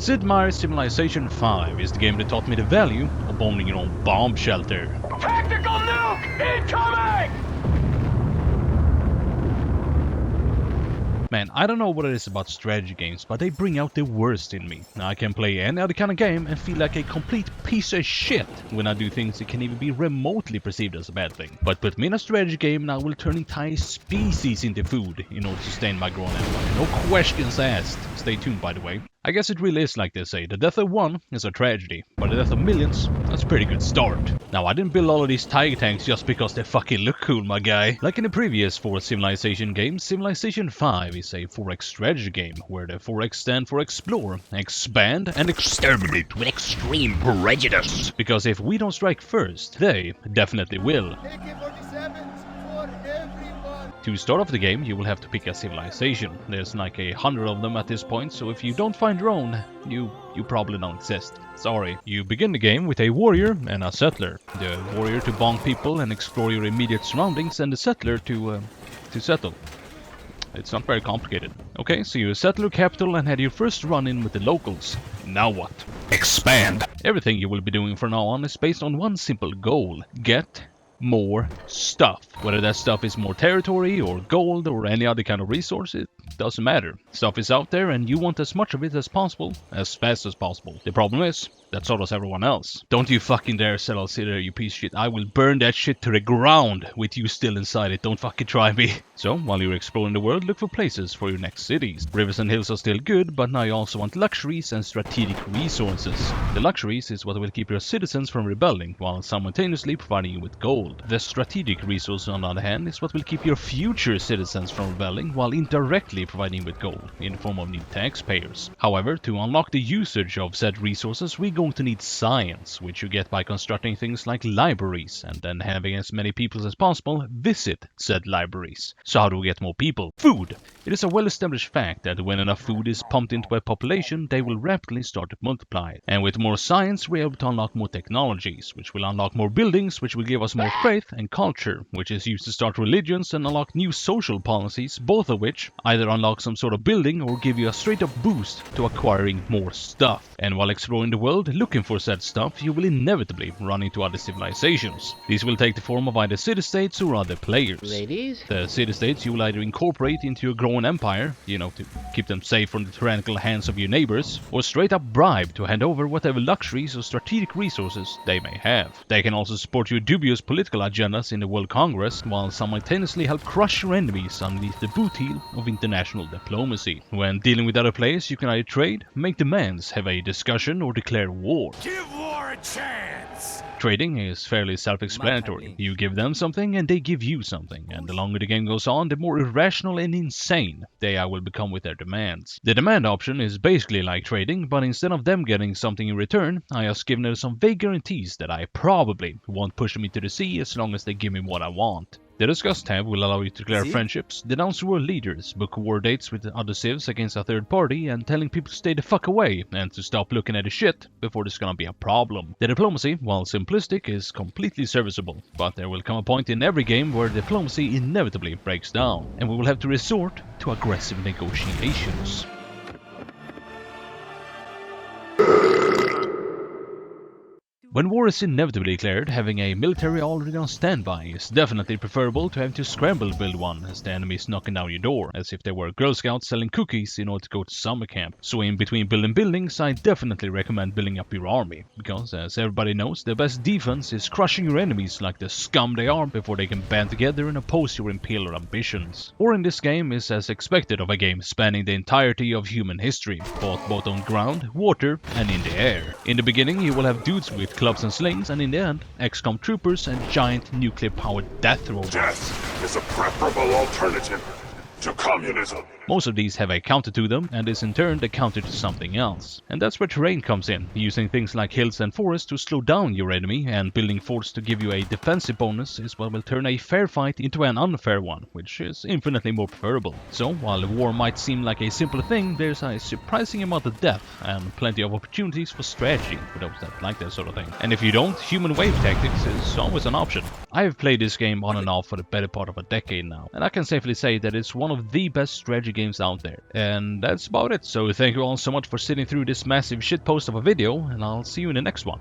Sid Meier's Civilization 5 is the game that taught me the value of owning your own bomb shelter. Tactical nuke incoming! Man, I don't know what it is about strategy games, but they bring out the worst in me. I can play any other kind of game and feel like a complete piece of shit when I do things that can even be remotely perceived as a bad thing. But put me in a strategy game and I will turn entire species into food in order to sustain my growing empire. No questions asked. Stay tuned, by the way. I guess it really is like they say, the death of one is a tragedy, but the death of millions, that's a pretty good start. Now, I didn't build all of these tiger tanks just because they fucking look cool, my guy. Like in the previous 4 Civilization games, Civilization 5 is a 4X strategy game, where the 4X stand for explore, expand, and exterminate with extreme prejudice. Because if we don't strike first, they definitely will. To start off the game, you will have to pick a civilization. There's like 100 of them at this point, so if you don't find your own, you probably don't exist. Sorry. You begin the game with a warrior and a settler. The warrior to bonk people and explore your immediate surroundings, and the settler to settle. It's not very complicated. Okay, so you settle your capital and had your first run-in with the locals. Now what? Expand! Everything you will be doing from now on is based on one simple goal. Get more stuff. Whether that stuff is more territory or gold or any other kind of resource, it doesn't matter. Stuff is out there and you want as much of it as possible, as fast as possible. The problem is, that so does everyone else. Don't you fucking dare settle there, you piece of shit. I will burn that shit to the ground with you still inside it. Don't fucking try me. So, while you're exploring the world, look for places for your next cities. Rivers and hills are still good, but now you also want luxuries and strategic resources. The luxuries is what will keep your citizens from rebelling, while simultaneously providing you with gold. The strategic resource, on the other hand, is what will keep your future citizens from rebelling, while indirectly providing you with gold, in the form of new taxpayers. However, to unlock the usage of said resources, we're going to need science, which you get by constructing things like libraries, and then having as many people as possible visit said libraries. So how do we get more people? Food! It is a well-established fact that when enough food is pumped into a population, they will rapidly start to multiply. And with more science, we're able to unlock more technologies, which will unlock more buildings, which will give us more faith and culture, which is used to start religions and unlock new social policies, both of which either unlock some sort of building or give you a straight-up boost to acquiring more stuff. And while exploring the world, looking for said stuff, you will inevitably run into other civilizations. These will take the form of either city-states or other players. Ladies? The city-states you will either incorporate into your growing empire, to keep them safe from the tyrannical hands of your neighbors, or straight up bribe to hand over whatever luxuries or strategic resources they may have. They can also support your dubious political agendas in the World Congress, while simultaneously help crush your enemies underneath the boot heel of international diplomacy. When dealing with other players, you can either trade, make demands, have a discussion, or declare war. Give war a chance! Trading is fairly self-explanatory. You give them something and they give you something, and the longer the game goes on, the more irrational and insane they will become with their demands. The demand option is basically like trading, but instead of them getting something in return, I just give them some vague guarantees that I probably won't push them into the sea as long as they give me what I want. The Discuss tab will allow you to declare friendships, denounce world leaders, book war dates with other civs against a third party, and telling people to stay the fuck away and to stop looking at the shit before there's gonna be a problem. The diplomacy, while simplistic, is completely serviceable, but there will come a point in every game where diplomacy inevitably breaks down, and we will have to resort to aggressive negotiations. When war is inevitably declared, having a military already on standby is definitely preferable to having to scramble build one as the enemy is knocking down your door, as if they were Girl Scouts selling cookies in order to go to summer camp. So in between building buildings, I definitely recommend building up your army, because as everybody knows, the best defense is crushing your enemies like the scum they are before they can band together and oppose your imperial ambitions. War in this game is as expected of a game spanning the entirety of human history, fought both on ground, water, and in the air. In the beginning, you will have dudes with clubs and slings, and in the end, XCOM troopers and giant nuclear-powered death robots. Death is a preferable alternative to communism. Most of these have a counter to them, and is in turn the counter to something else. And that's where terrain comes in, using things like hills and forests to slow down your enemy, and building forts to give you a defensive bonus is what will turn a fair fight into an unfair one, which is infinitely more preferable. So, while the war might seem like a simple thing, there's a surprising amount of depth, and plenty of opportunities for strategy for those that like that sort of thing. And if you don't, human wave tactics is always an option. I have played this game on and off for the better part of a decade now, and I can safely say that it's one one of the best strategy games out there. And that's about it. So thank you all so much for sitting through this massive shitpost of a video, and I'll see you in the next one.